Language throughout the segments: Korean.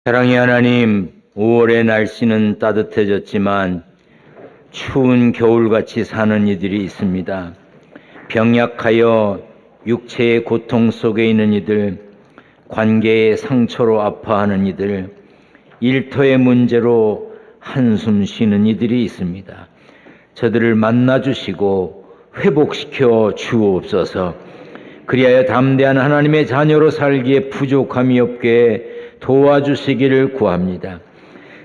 사랑의 하나님, 5월의 날씨는 따뜻해졌지만 추운 겨울같이 사는 이들이 있습니다. 병약하여 육체의 고통 속에 있는 이들, 관계의 상처로 아파하는 이들, 일터의 문제로 한숨 쉬는 이들이 있습니다. 저들을 만나주시고 회복시켜 주옵소서. 그리하여 담대한 하나님의 자녀로 살기에 부족함이 없게 도와주시기를 구합니다.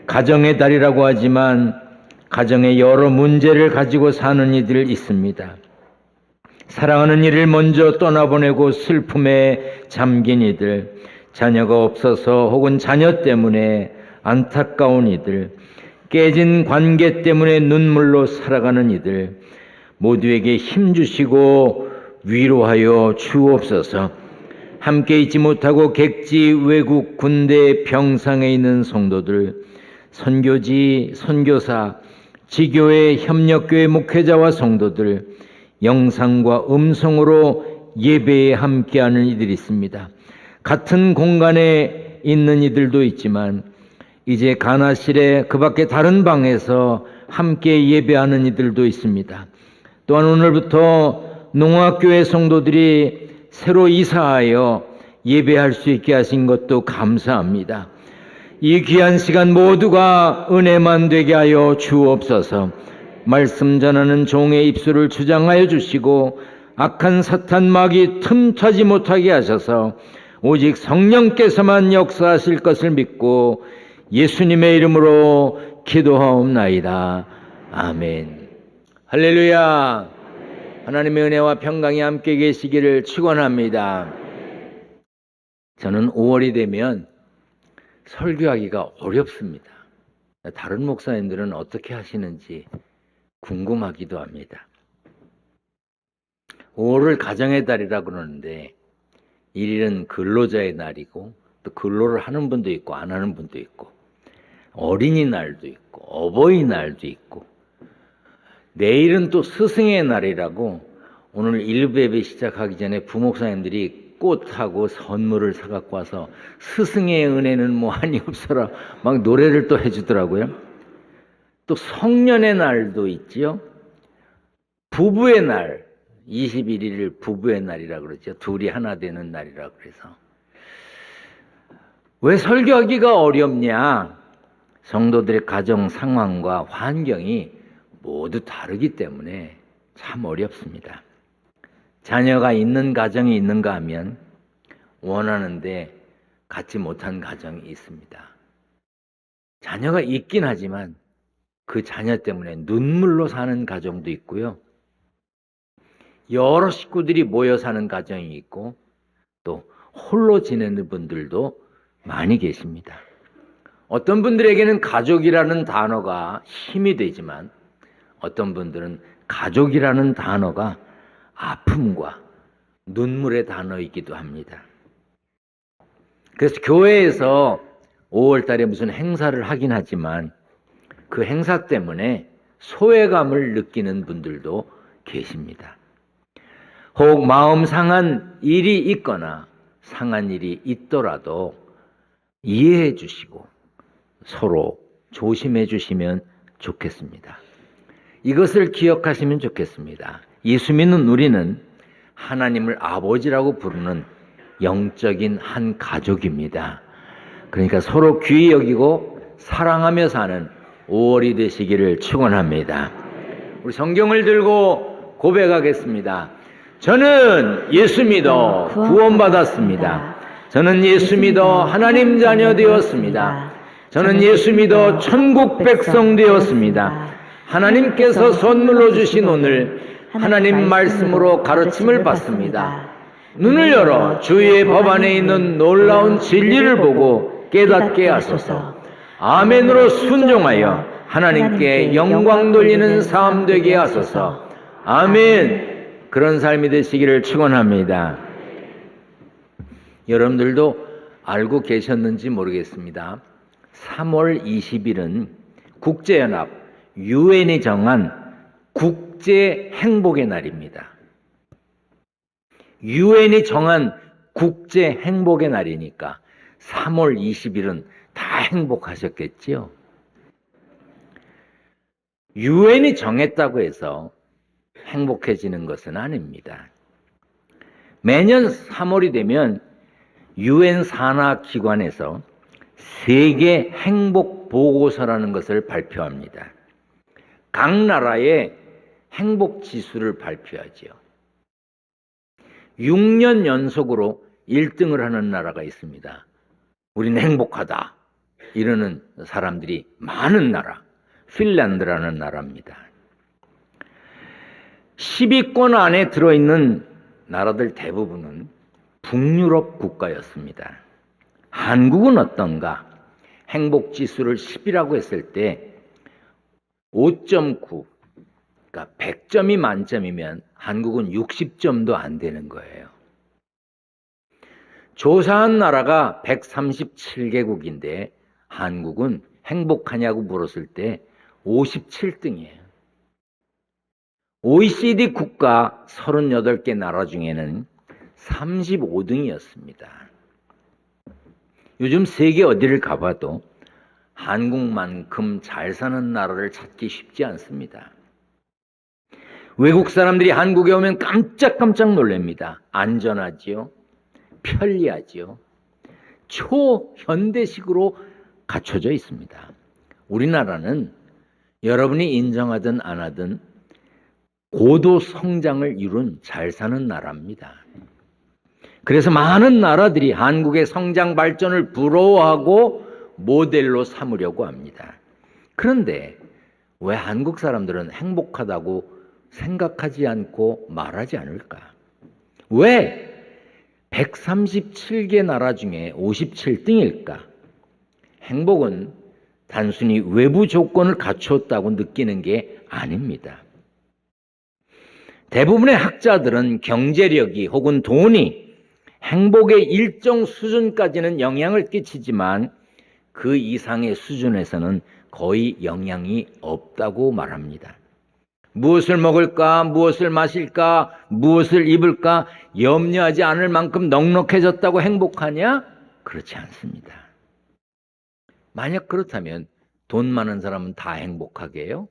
가정의 달이라고 하지만 가정에 여러 문제를 가지고 사는 이들 있습니다. 사랑하는 이를 먼저 떠나보내고 슬픔에 잠긴 이들, 자녀가 없어서 혹은 자녀 때문에 안타까운 이들, 깨진 관계 때문에 눈물로 살아가는 이들, 모두에게 힘주시고 위로하여 주옵소서. 함께 있지 못하고 객지, 외국, 군대, 병상에 있는 성도들, 선교지, 선교사, 지교회, 협력교회 목회자와 성도들, 영상과 음성으로 예배에 함께하는 이들이 있습니다. 같은 공간에 있는 이들도 있지만 이제 가나실에 그 밖에 다른 방에서 함께 예배하는 이들도 있습니다. 또한 오늘부터 농학교회 성도들이 새로 이사하여 예배할 수 있게 하신 것도 감사합니다. 이 귀한 시간 모두가 은혜만 되게 하여 주옵소서. 말씀 전하는 종의 입술을 주장하여 주시고 악한 사탄 마귀 틈타지 못하게 하셔서 오직 성령께서만 역사하실 것을 믿고 예수님의 이름으로 기도하옵나이다. 아멘. 할렐루야. 하나님의 은혜와 평강이 함께 계시기를 축원합니다. 저는 5월이 되면 설교하기가 어렵습니다. 다른 목사님들은 어떻게 하시는지 궁금하기도 합니다. 5월을 가정의 달이라고 그러는데 1일은 근로자의 날이고 또 근로를 하는 분도 있고 안 하는 분도 있고 어린이날도 있고 어버이날도 있고 내일은 또 스승의 날이라고 오늘 1부 예배 시작하기 전에 부목사님들이 꽃하고 선물을 사갖고 와서 스승의 은혜는 뭐 한이 없어라 막 노래를 또 해주더라고요. 또 성년의 날도 있지요. 부부의 날 21일을 부부의 날이라고 그러죠. 둘이 하나 되는 날이라고 그래서 왜 설교하기가 어렵냐? 성도들의 가정 상황과 환경이 모두 다르기 때문에 참 어렵습니다. 자녀가 있는 가정이 있는가 하면 원하는데 갖지 못한 가정이 있습니다. 자녀가 있긴 하지만 그 자녀 때문에 눈물로 사는 가정도 있고요. 여러 식구들이 모여 사는 가정이 있고 또 홀로 지내는 분들도 많이 계십니다. 어떤 분들에게는 가족이라는 단어가 힘이 되지만 어떤 분들은 가족이라는 단어가 아픔과 눈물의 단어이기도 합니다. 그래서 교회에서 5월 달에 무슨 행사를 하긴 하지만 그 행사 때문에 소외감을 느끼는 분들도 계십니다. 혹 마음 상한 일이 있거나 상한 일이 있더라도 이해해 주시고 서로 조심해 주시면 좋겠습니다. 이것을 기억하시면 좋겠습니다. 예수 믿는 우리는 하나님을 아버지라고 부르는 영적인 한 가족입니다. 그러니까 서로 귀히 여기고 사랑하며 사는 5월이 되시기를 축원합니다. 우리 성경을 들고 고백하겠습니다. 저는 예수 믿어 구원받았습니다. 저는 예수 믿어 하나님 자녀 되었습니다. 저는 예수 믿어 천국 백성 되었습니다. 하나님께서 선물로 주신 오늘 하나님 말씀으로 가르침을 받습니다. 눈을 열어 주의 법 안에 있는 놀라운 진리를 보고 깨닫게 하소서. 아멘으로 순종하여 하나님께 영광 돌리는 삶 되게 하소서. 아멘. 그런 삶이 되시기를 축원합니다. 여러분들도 알고 계셨는지 모르겠습니다. 3월 20일은 국제연합 유엔이 정한 국제 행복의 날입니다. 유엔이 정한 국제 행복의 날이니까 3월 20일은 다 행복하셨겠지요. 유엔이 정했다고 해서 행복해지는 것은 아닙니다. 매년 3월이 되면 유엔 산하 기관에서 세계 행복 보고서라는 것을 발표합니다. 각 나라의 행복 지수를 발표하지요. 6년 연속으로 1등을 하는 나라가 있습니다. 우리는 행복하다 이러는 사람들이 많은 나라, 핀란드라는 나라입니다. 10위권 안에 들어있는 나라들 대부분은 북유럽 국가였습니다. 한국은 어떤가? 행복지수를 10이라고 했을 때 5.9, 그러니까 100점이 만점이면 한국은 60점도 안 되는 거예요. 조사한 나라가 137개국인데 한국은 행복하냐고 물었을 때 57등이에요. OECD 국가 38개 나라 중에는 35등이었습니다. 요즘 세계 어디를 가봐도 한국만큼 잘 사는 나라를 찾기 쉽지 않습니다. 외국 사람들이 한국에 오면 깜짝깜짝 놀랍니다. 안전하지요, 편리하지요, 초현대식으로 갖춰져 있습니다. 우리나라는 여러분이 인정하든 안 하든 고도 성장을 이룬 잘 사는 나라입니다. 그래서 많은 나라들이 한국의 성장 발전을 부러워하고 모델로 삼으려고 합니다. 그런데 왜 한국 사람들은 행복하다고 생각하지 않고 말하지 않을까? 왜 137개 나라 중에 57등일까? 행복은 단순히 외부 조건을 갖추었다고 느끼는 게 아닙니다. 대부분의 학자들은 경제력이 혹은 돈이 행복의 일정 수준까지는 영향을 끼치지만 그 이상의 수준에서는 거의 영향이 없다고 말합니다. 무엇을 먹을까, 무엇을 마실까, 무엇을 입을까 염려하지 않을 만큼 넉넉해졌다고 행복하냐? 그렇지 않습니다. 만약 그렇다면 돈 많은 사람은 다 행복하게요?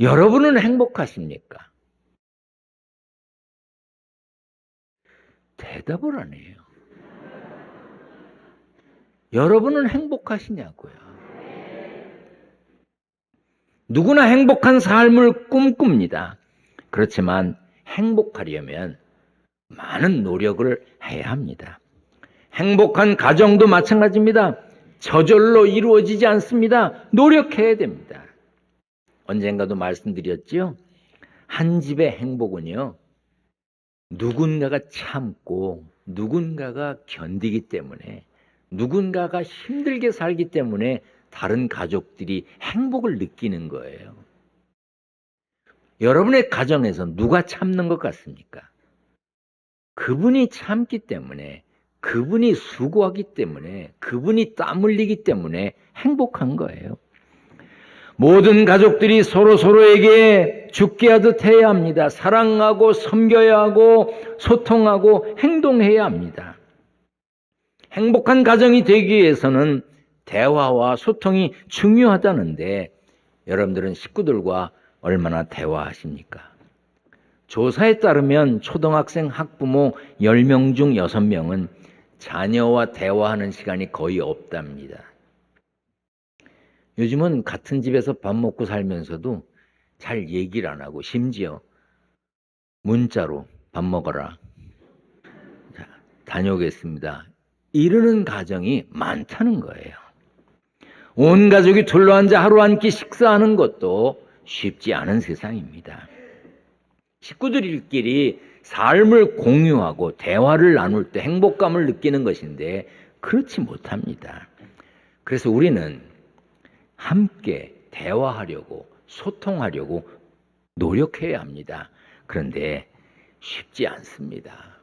여러분은 행복하십니까? 대답을 안 해요. 여러분은 행복하시냐고요? 누구나 행복한 삶을 꿈꿉니다. 그렇지만 행복하려면 많은 노력을 해야 합니다. 행복한 가정도 마찬가지입니다. 저절로 이루어지지 않습니다. 노력해야 됩니다. 언젠가도 말씀드렸지요? 한 집의 행복은요, 누군가가 참고 누군가가 견디기 때문에, 누군가가 힘들게 살기 때문에 다른 가족들이 행복을 느끼는 거예요. 여러분의 가정에서 누가 참는 것 같습니까? 그분이 참기 때문에, 그분이 수고하기 때문에, 그분이 땀 흘리기 때문에 행복한 거예요. 모든 가족들이 서로에게 죽게 하듯 해야 합니다. 사랑하고 섬겨야 하고 소통하고 행동해야 합니다. 행복한 가정이 되기 위해서는 대화와 소통이 중요하다는데 여러분들은 식구들과 얼마나 대화하십니까? 조사에 따르면 초등학생 학부모 10명 중 6명은 자녀와 대화하는 시간이 거의 없답니다. 요즘은 같은 집에서 밥 먹고 살면서도 잘 얘기를 안 하고 심지어 문자로 밥 먹어라, 자, 다녀오겠습니다, 이러는 가정이 많다는 거예요. 온 가족이 둘러앉아 하루 한 끼 식사하는 것도 쉽지 않은 세상입니다. 식구들끼리 삶을 공유하고 대화를 나눌 때 행복감을 느끼는 것인데 그렇지 못합니다. 그래서 우리는 함께 대화하려고 소통하려고 노력해야 합니다. 그런데 쉽지 않습니다.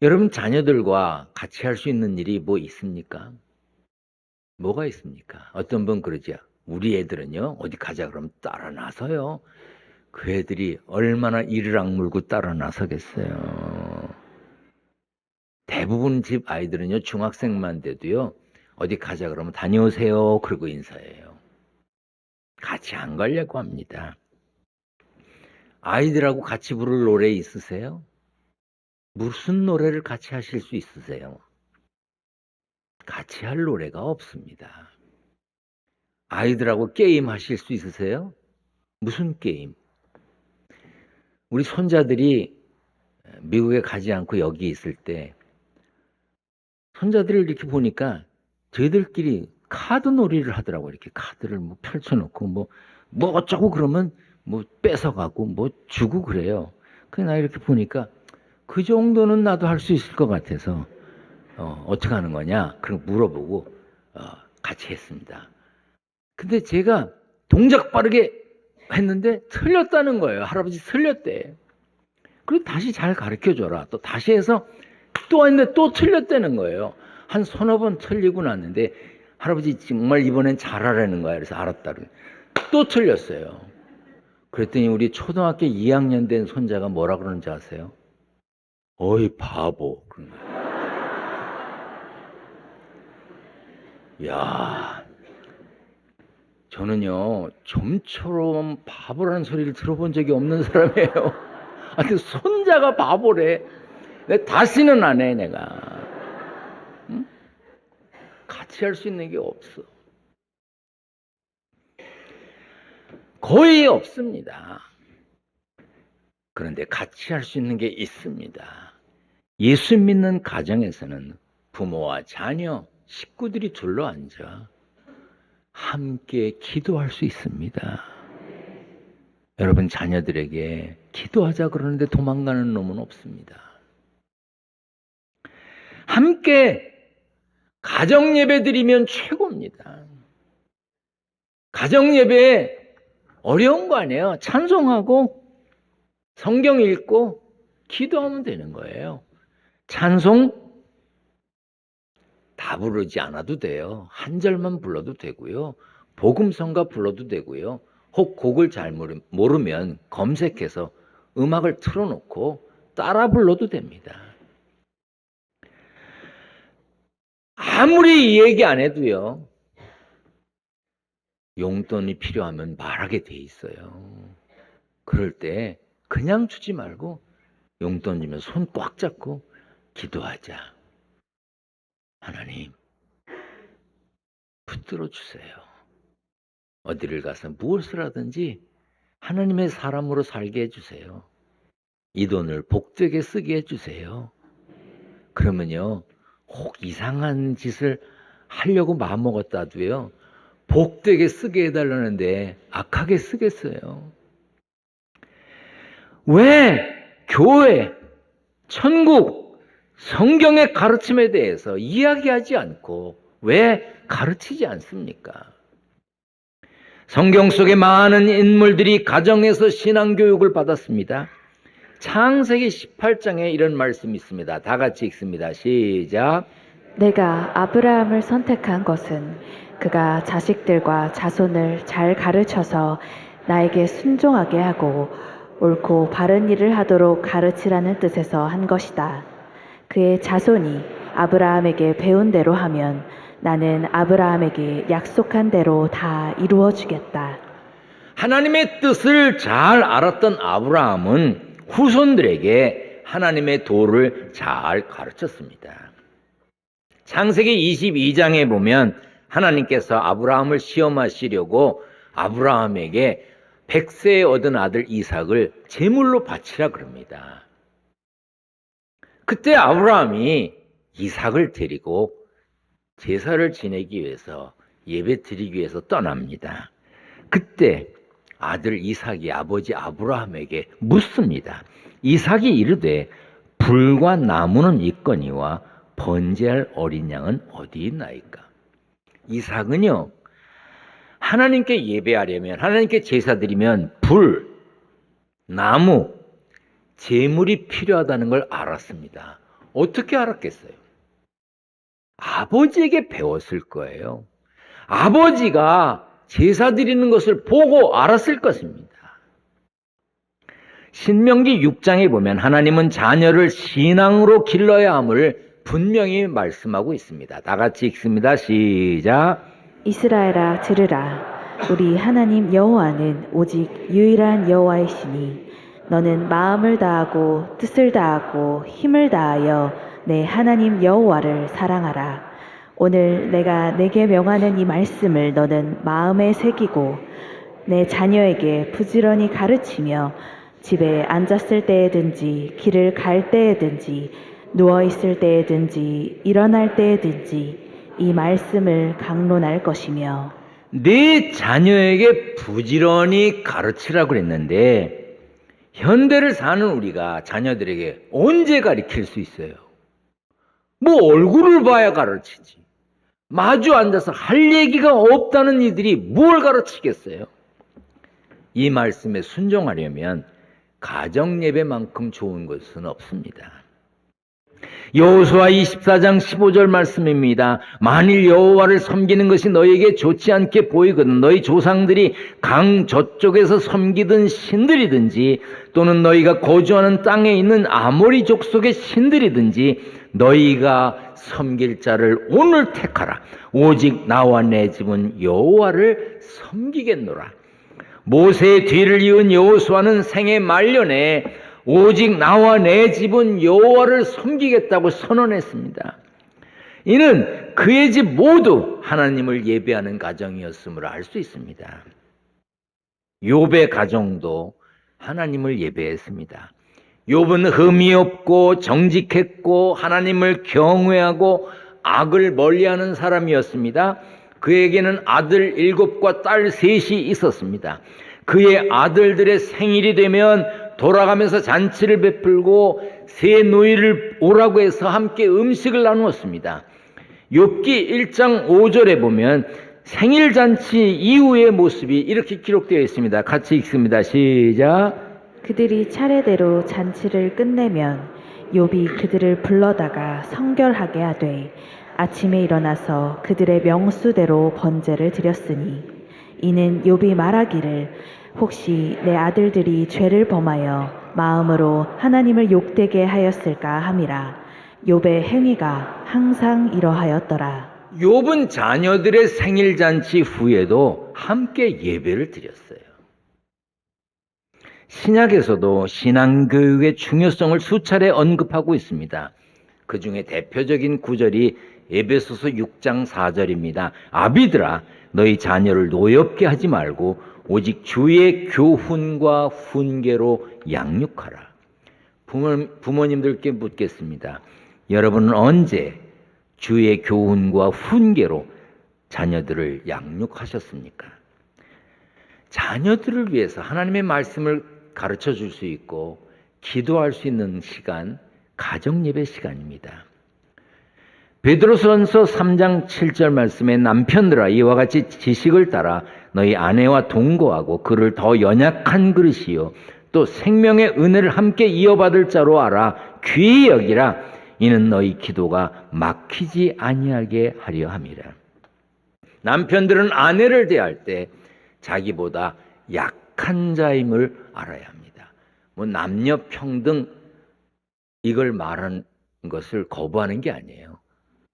여러분 자녀들과 같이 할 수 있는 일이 뭐 있습니까? 뭐가 있습니까? 어떤 분 그러죠. 우리 애들은요 어디 가자 그러면 따라 나서요. 그 애들이 얼마나 이를 악물고 따라 나서겠어요. 대부분 집 아이들은요, 중학생만 돼도요, 어디 가자 그러면 다녀오세요 그러고 인사해요. 같이 안 가려고 합니다. 아이들하고 같이 부를 노래 있으세요? 무슨 노래를 같이 하실 수 있으세요? 같이 할 노래가 없습니다. 아이들하고 게임 하실 수 있으세요? 무슨 게임? 우리 손자들이 미국에 가지 않고 여기 있을 때 손자들을 이렇게 보니까 저희들끼리 카드 놀이를 하더라고요. 이렇게 카드를 뭐 펼쳐놓고 뭐 어쩌고 그러면 뭐 뺏어가고 뭐 주고 그래요. 나 이렇게 보니까 그 정도는 나도 할 수 있을 것 같아서 어떻게 하는 거냐? 그럼 물어보고 같이 했습니다. 근데 제가 동작 빠르게 했는데 틀렸다는 거예요. 할아버지 틀렸대. 그리고 다시 잘 가르쳐줘라. 또 다시 해서 또 했는데 또 틀렸다는 거예요. 한 서너 번 틀리고 났는데 할아버지 정말 이번엔 잘하라는 거야. 그래서 알았다. 또 틀렸어요. 그랬더니 우리 초등학교 2학년 된 손자가 뭐라 그러는지 아세요? 어이 바보. 그런 거예요. 야, 저는요 좀처럼 바보라는 소리를 들어본 적이 없는 사람이에요. 아니 손자가 바보래. 내 다시는 안 해 내가. 응? 같이 할 수 있는 게 없어. 거의 없습니다. 그런데 같이 할 수 있는 게 있습니다. 예수 믿는 가정에서는 부모와 자녀, 식구들이 둘러앉아 함께 기도할 수 있습니다. 여러분 자녀들에게 기도하자 그러는데 도망가는 놈은 없습니다. 함께 가정 예배 드리면 최고입니다. 가정 예배 어려운 거 아니에요. 찬송하고 성경 읽고 기도하면 되는 거예요. 찬송 다 부르지 않아도 돼요. 한 절만 불러도 되고요. 복음성가 불러도 되고요. 혹 곡을 잘 모르면 검색해서 음악을 틀어놓고 따라 불러도 됩니다. 아무리 얘기 안 해도요. 용돈이 필요하면 말하게 돼 있어요. 그럴 때 그냥 주지 말고 용돈 주면 손 꽉 잡고 기도하자. 하나님 붙들어 주세요. 어디를 가서 무엇을 하든지 하나님의 사람으로 살게 해주세요. 이 돈을 복되게 쓰게 해주세요. 그러면요 혹 이상한 짓을 하려고 마음먹었다도요 복되게 쓰게 해달라는데 악하게 쓰겠어요. 왜 교회, 천국, 성경의 가르침에 대해서 이야기하지 않고 왜 가르치지 않습니까? 성경 속에 많은 인물들이 가정에서 신앙교육을 받았습니다. 창세기 18장에 이런 말씀이 있습니다. 다 같이 읽습니다. 시작. 내가 아브라함을 선택한 것은 그가 자식들과 자손을 잘 가르쳐서 나에게 순종하게 하고 옳고 바른 일을 하도록 가르치라는 뜻에서 한 것이다. 그의 자손이 아브라함에게 배운 대로 하면 나는 아브라함에게 약속한 대로 다 이루어 주겠다. 하나님의 뜻을 잘 알았던 아브라함은 후손들에게 하나님의 도를 잘 가르쳤습니다. 창세기 22장에 보면 하나님께서 아브라함을 시험하시려고 아브라함에게 100세에 얻은 아들 이삭을 제물로 바치라 그럽니다. 그때 아브라함이 이삭을 데리고 제사를 지내기 위해서 예배 드리기 위해서 떠납니다. 그때 아들 이삭이 아버지 아브라함에게 묻습니다. 이삭이 이르되 불과 나무는 있거니와 번제할 어린 양은 어디 있나이까? 이삭은요 하나님께 예배하려면 하나님께 제사 드리면 불, 나무, 제물이 필요하다는 걸 알았습니다. 어떻게 알았겠어요? 아버지에게 배웠을 거예요. 아버지가 제사 드리는 것을 보고 알았을 것입니다. 신명기 6장에 보면 하나님은 자녀를 신앙으로 길러야 함을 분명히 말씀하고 있습니다. 다 같이 읽습니다. 시작. 이스라엘아 들으라. 우리 하나님 여호와는 오직 유일한 여호와이시니 너는 마음을 다하고 뜻을 다하고 힘을 다하여 내 하나님 여호와를 사랑하라. 오늘 내가 내게 명하는 이 말씀을 너는 마음에 새기고 내 자녀에게 부지런히 가르치며 집에 앉았을 때에든지 길을 갈 때에든지 누워 있을 때에든지 일어날 때에든지 이 말씀을 강론할 것이며 네 자녀에게 부지런히 가르치라고 그랬는데 현대를 사는 우리가 자녀들에게 언제 가르칠 수 있어요? 뭐 얼굴을 봐야 가르치지. 마주 앉아서 할 얘기가 없다는 이들이 뭘 가르치겠어요? 이 말씀에 순종하려면 가정 예배만큼 좋은 것은 없습니다. 여호수아 24장 15절 말씀입니다. 만일 여호와를 섬기는 것이 너에게 좋지 않게 보이거든 너희 조상들이 강 저쪽에서 섬기던 신들이든지 또는 너희가 거주하는 땅에 있는 아모리 족속의 신들이든지 너희가 섬길 자를 오늘 택하라. 오직 나와 내 집은 여호와를 섬기겠노라. 모세의 뒤를 이은 여호수아는 생애 말년에 오직 나와 내 집은 여호와를 섬기겠다고 선언했습니다. 이는 그의 집 모두 하나님을 예배하는 가정이었음을 알 수 있습니다. 욥의 가정도 하나님을 예배했습니다. 욥은 흠이 없고 정직했고 하나님을 경외하고 악을 멀리하는 사람이었습니다. 그에게는 아들 7과 딸 3이 있었습니다. 그의 아들들의 생일이 되면 돌아가면서 잔치를 베풀고 새 누이를 오라고 해서 함께 음식을 나누었습니다. 욥기 1장 5절에 보면 생일 잔치 이후의 모습이 이렇게 기록되어 있습니다. 같이 읽습니다. 시작. 그들이 차례대로 잔치를 끝내면 욥이 그들을 불러다가 성결하게 하되 아침에 일어나서 그들의 명수대로 번제를 드렸으니 이는 욥이 말하기를 혹시 내 아들들이 죄를 범하여 마음으로 하나님을 욕되게 하였을까 함이라. 욥의 행위가 항상 이러하였더라. 욥은 자녀들의 생일 잔치 후에도 함께 예배를 드렸어요. 신약에서도 신앙교육의 중요성을 수차례 언급하고 있습니다. 그 중에 대표적인 구절이 에베소서 6장 4절입니다. 아비들아 너희 자녀를 노엽게 하지 말고 오직 주의 교훈과 훈계로 양육하라. 부모님들께 묻겠습니다. 여러분은 언제 주의 교훈과 훈계로 자녀들을 양육하셨습니까? 자녀들을 위해서 하나님의 말씀을 가르쳐 줄 수 있고 기도할 수 있는 시간, 가정예배 시간입니다. 베드로전서 3장 7절 말씀에 남편들아 이와 같이 지식을 따라 너희 아내와 동거하고 그를 더 연약한 그릇이요 또 생명의 은혜를 함께 이어받을 자로 알아 귀히 여기라. 이는 너희 기도가 막히지 아니하게 하려 함이라. 남편들은 아내를 대할 때 자기보다 약한 자임을 알아야 합니다. 뭐 남녀 평등 이걸 말하는 것을 거부하는 게 아니에요.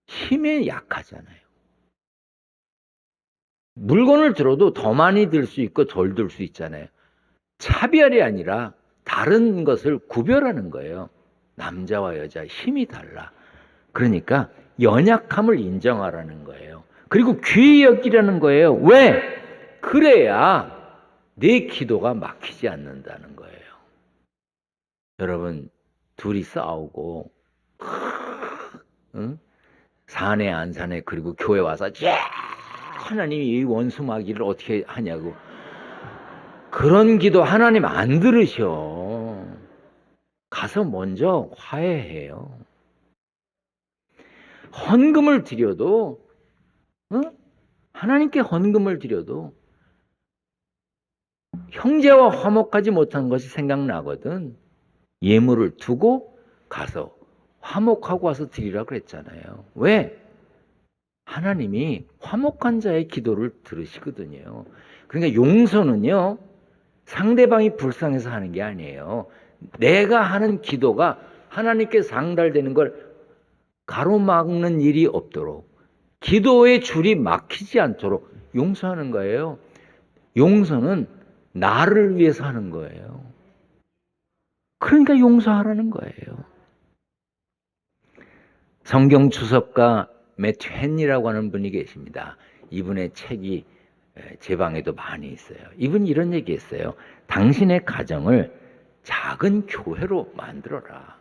힘에 약하잖아요. 물건을 들어도 더 많이 들 수 있고 덜 들 수 있잖아요. 차별이 아니라 다른 것을 구별하는 거예요. 남자와 여자 힘이 달라. 그러니까 연약함을 인정하라는 거예요. 그리고 귀히 여기라는 거예요. 왜? 그래야 내 기도가 막히지 않는다는 거예요. 여러분 둘이 싸우고 응? 사내 안 사내 그리고 교회 와서 하나님이 이 원수 마귀를 어떻게 하냐고 그런 기도 하나님 안 들으셔. 가서 먼저 화해해요. 헌금을 드려도 하나님께 헌금을 드려도 형제와 화목하지 못한 것이 생각나거든. 예물을 두고 가서 화목하고 와서 드리라 그랬잖아요. 왜? 하나님이 화목한 자의 기도를 들으시거든요. 그러니까 용서는요, 상대방이 불쌍해서 하는 게 아니에요. 내가 하는 기도가 하나님께 상달되는 걸 가로막는 일이 없도록, 기도의 줄이 막히지 않도록 용서하는 거예요. 용서는 나를 위해서 하는 거예요. 그러니까 용서하라는 거예요. 성경 주석가 매튜 헨리라고 하는 분이 계십니다. 이분의 책이 제 방에도 많이 있어요. 이분이 이런 얘기했어요. 당신의 가정을 작은 교회로 만들어라.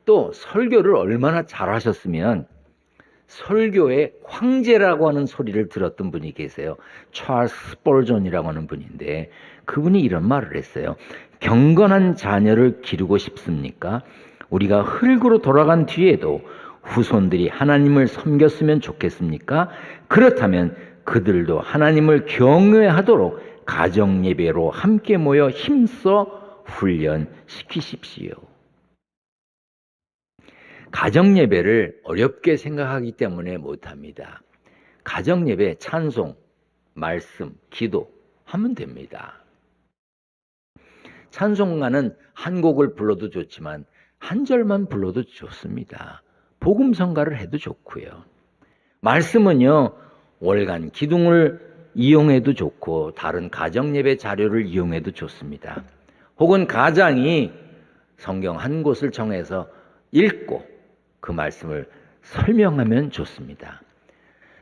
또 설교를 얼마나 잘하셨으면 설교의 황제라고 하는 소리를 들었던 분이 계세요. 찰스 스펄전이라고 하는 분인데 그분이 이런 말을 했어요. 경건한 자녀를 기르고 싶습니까? 우리가 흙으로 돌아간 뒤에도 후손들이 하나님을 섬겼으면 좋겠습니까? 그렇다면 그들도 하나님을 경외하도록 가정 예배로 함께 모여 힘써 훈련시키십시오. 가정 예배를 어렵게 생각하기 때문에 못합니다. 가정 예배 찬송, 말씀, 기도 하면 됩니다. 찬송가는 한 곡을 불러도 좋지만 한 절만 불러도 좋습니다. 복음 성가를 해도 좋고요. 말씀은요, 월간 기둥을 이용해도 좋고 다른 가정 예배 자료를 이용해도 좋습니다. 혹은 가장이 성경 한 곳을 정해서 읽고 그 말씀을 설명하면 좋습니다.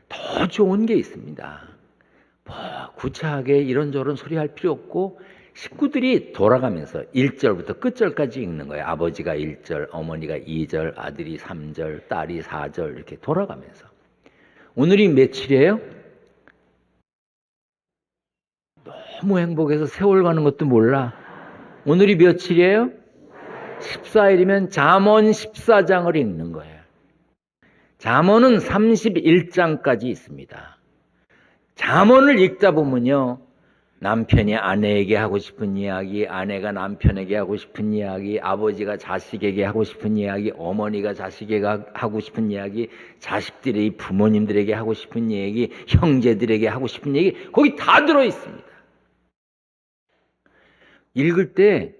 더 좋은 게 있습니다. 뭐 구차하게 이런저런 소리 할 필요 없고 식구들이 돌아가면서 1절부터 끝절까지 읽는 거예요. 아버지가 1절, 어머니가 2절, 아들이 3절, 딸이 4절 이렇게 돌아가면서. 오늘이 며칠이에요? 너무 행복해서 세월 가는 것도 몰라. 오늘이 며칠이에요? 14일이면 잠언 14장을 읽는 거예요. 잠언은 31장까지 있습니다. 잠언을 읽다 보면요, 남편이 아내에게 하고 싶은 이야기, 아내가 남편에게 하고 싶은 이야기, 아버지가 자식에게 하고 싶은 이야기, 어머니가 자식에게 하고 싶은 이야기, 자식들이 부모님들에게 하고 싶은 얘기, 형제들에게 하고 싶은 얘기, 거기 다 들어 있습니다. 읽을 때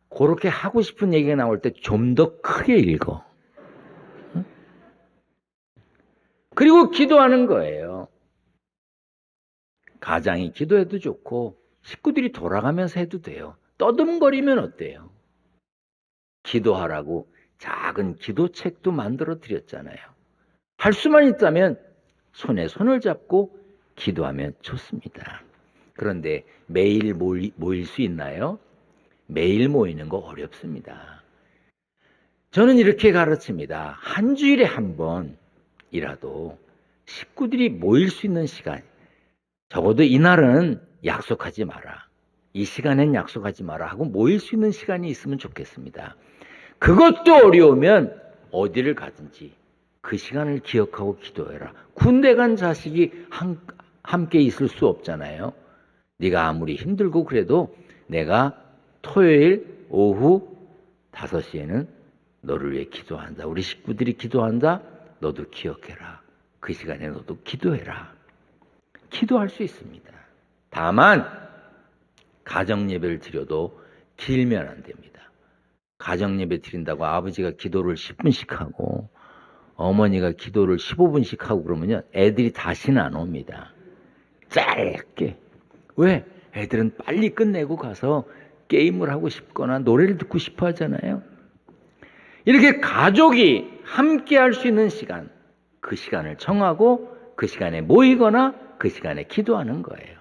그렇게 하고 싶은 얘기가 나올 때 좀 더 크게 읽어. 그리고 기도하는 거예요. 가장이 기도해도 좋고 식구들이 돌아가면서 해도 돼요. 떠듬거리면 어때요? 기도하라고 작은 기도책도 만들어 드렸잖아요. 할 수만 있다면 손에 손을 잡고 기도하면 좋습니다. 그런데 매일 모일 수 있나요? 매일 모이는 거 어렵습니다. 저는 이렇게 가르칩니다. 한 주일에 한 번이라도 식구들이 모일 수 있는 시간, 적어도 이날은 약속하지 마라, 이 시간엔 약속하지 마라 하고 모일 수 있는 시간이 있으면 좋겠습니다. 그것도 어려우면 어디를 가든지 그 시간을 기억하고 기도해라. 군대 간 자식이 함께 있을 수 없잖아요. 네가 아무리 힘들고 그래도 내가 토요일 오후 5시에는 너를 위해 기도한다. 우리 식구들이 기도한다. 너도 기억해라. 그 시간에 너도 기도해라. 기도할 수 있습니다. 다만 가정 예배를 드려도 길면 안 됩니다. 가정 예배 드린다고 아버지가 기도를 10분씩 하고 어머니가 기도를 15분씩 하고 그러면요, 애들이 다시는 안 옵니다. 짧게. 왜? 애들은 빨리 끝내고 가서 게임을 하고 싶거나 노래를 듣고 싶어 하잖아요. 이렇게 가족이 함께 할 수 있는 시간, 그 시간을 정하고 그 시간에 모이거나 그 시간에 기도하는 거예요.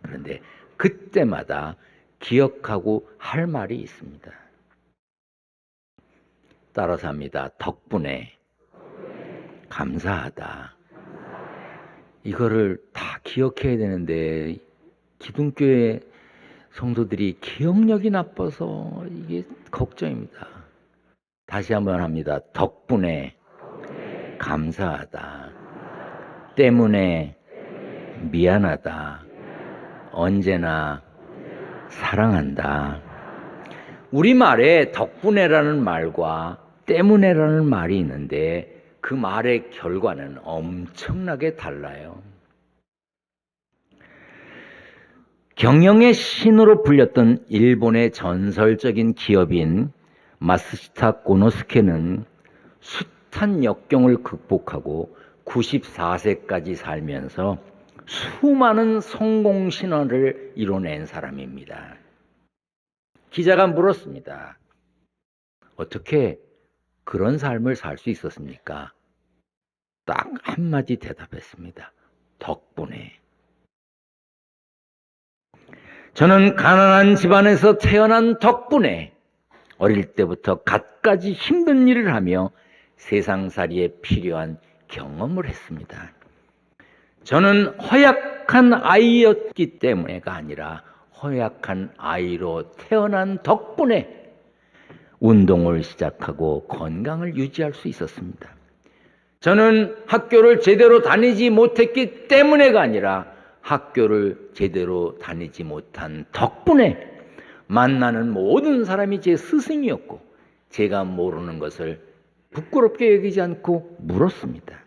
그런데 그때마다 기억하고 할 말이 있습니다. 따라서 합니다. 덕분에 감사하다. 이거를 다 기억해야 되는데 기둥교회 성도들이 기억력이 나빠서 이게 걱정입니다. 다시 한번 합니다. 덕분에 감사하다. 때문에 미안하다. 언제나 사랑한다. 우리말에 덕분에라는 말과 때문에라는 말이 있는데 그 말의 결과는 엄청나게 달라요. 경영의 신으로 불렸던 일본의 전설적인 기업인 마스시타 고노스케는 숱한 역경을 극복하고 94세까지 살면서 수많은 성공 신화를 이뤄낸 사람입니다. 기자가 물었습니다. 어떻게 그런 삶을 살 수 있었습니까? 딱 한마디 대답했습니다. 덕분에. 저는 가난한 집안에서 태어난 덕분에 어릴 때부터 갖가지 힘든 일을 하며 세상살이에 필요한 경험을 했습니다. 저는 허약한 아이였기 때문에가 아니라 허약한 아이로 태어난 덕분에 운동을 시작하고 건강을 유지할 수 있었습니다. 저는 학교를 제대로 다니지 못했기 때문에가 아니라 학교를 제대로 다니지 못한 덕분에 만나는 모든 사람이 제 스승이었고 제가 모르는 것을 부끄럽게 여기지 않고 물었습니다.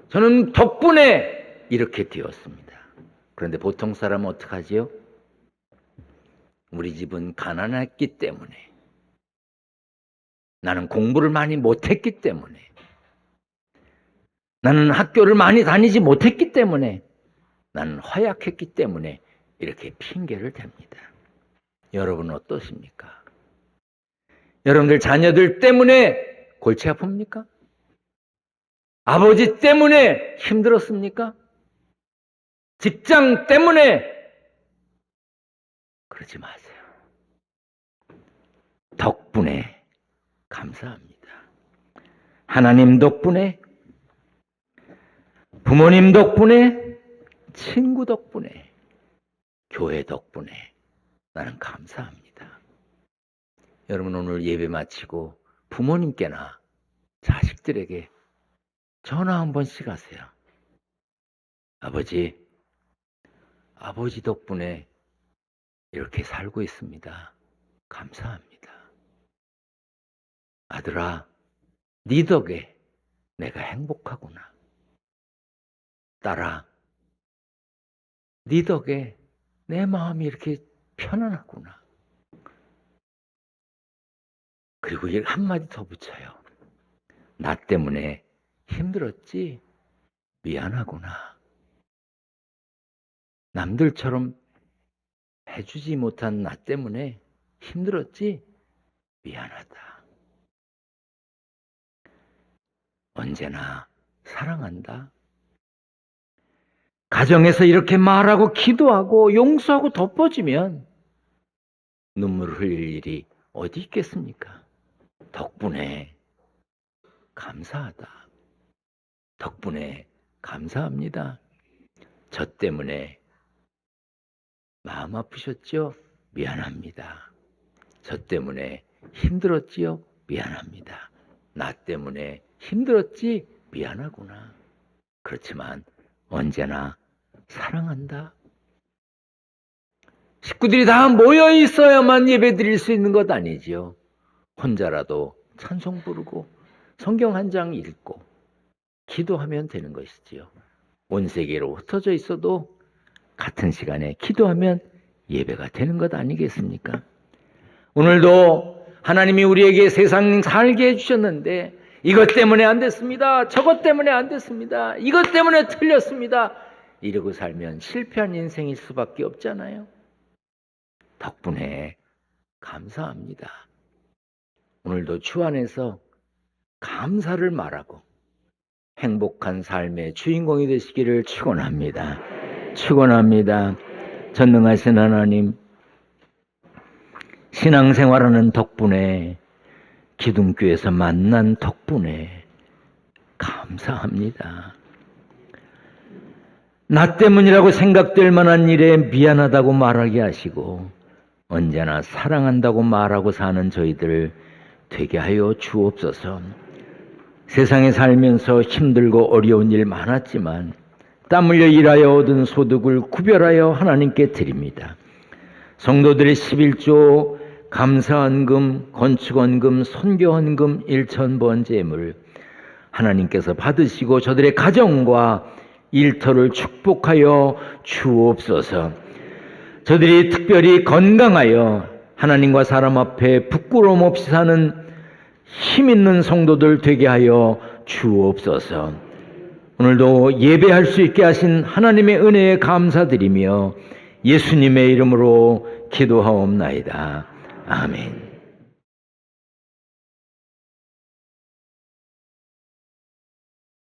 저는 덕분에 이렇게 되었습니다. 그런데 보통 사람은 어떡하지요? 우리 집은 가난했기 때문에, 나는 공부를 많이 못했기 때문에, 나는 학교를 많이 다니지 못했기 때문에, 나는 허약했기 때문에 이렇게 핑계를 댑니다. 여러분은 어떠십니까? 여러분들 자녀들 때문에 골치 아픕니까? 아버지 때문에 힘들었습니까? 직장 때문에? 그러지 마세요. 덕분에 감사합니다. 하나님 덕분에, 부모님 덕분에, 친구 덕분에, 교회 덕분에 나는 감사합니다. 여러분 오늘 예배 마치고 부모님께나 자식들에게 전화 한 번씩 하세요. 아버지 덕분에 이렇게 살고 있습니다. 감사합니다. 아들아, 네 덕에 내가 행복하구나. 딸아, 네 덕에 내 마음이 이렇게 편안하구나. 그리고 한마디 더 붙여요. 나 때문에 힘들었지? 미안하구나. 남들처럼 해주지 못한 나 때문에 힘들었지? 미안하다. 언제나 사랑한다. 가정에서 이렇게 말하고 기도하고 용서하고 덮어지면 눈물을 흘릴 일이 어디 있겠습니까? 덕분에 감사하다. 덕분에 감사합니다. 저 때문에 마음 아프셨죠? 미안합니다. 저 때문에 힘들었지요? 미안합니다. 나 때문에 힘들었지? 미안하구나. 그렇지만 언제나 사랑한다. 식구들이 다 모여 있어야만 예배 드릴 수 있는 것 아니지요. 혼자라도 찬송 부르고 성경 한 장 읽고 기도하면 되는 것이지요. 온 세계로 흩어져 있어도 같은 시간에 기도하면 예배가 되는 것 아니겠습니까? 오늘도 하나님이 우리에게 세상 살게 해주셨는데 이것 때문에 안 됐습니다. 저것 때문에 안 됐습니다. 이것 때문에 틀렸습니다. 이러고 살면 실패한 인생일 수밖에 없잖아요. 덕분에 감사합니다. 오늘도 주 안에서 감사를 말하고 행복한 삶의 주인공이 되시기를 축원합니다. 축원합니다. 전능하신 하나님, 신앙생활하는 덕분에, 기둥교에서 만난 덕분에 감사합니다. 나 때문이라고 생각될 만한 일에 미안하다고 말하게 하시고 언제나 사랑한다고 말하고 사는 저희들 되게 하여 주옵소서. 세상에 살면서 힘들고 어려운 일 많았지만 땀 흘려 일하여 얻은 소득을 구별하여 하나님께 드립니다. 성도들의 11조 감사헌금, 건축헌금, 선교헌금 1,000번 제물 하나님께서 받으시고 저들의 가정과 일터를 축복하여 주옵소서. 저들이 특별히 건강하여 하나님과 사람 앞에 부끄러움 없이 사는 힘 있는 성도들 되게 하여 주옵소서. 오늘도 예배할 수 있게 하신 하나님의 은혜에 감사드리며 예수님의 이름으로 기도하옵나이다. 아멘.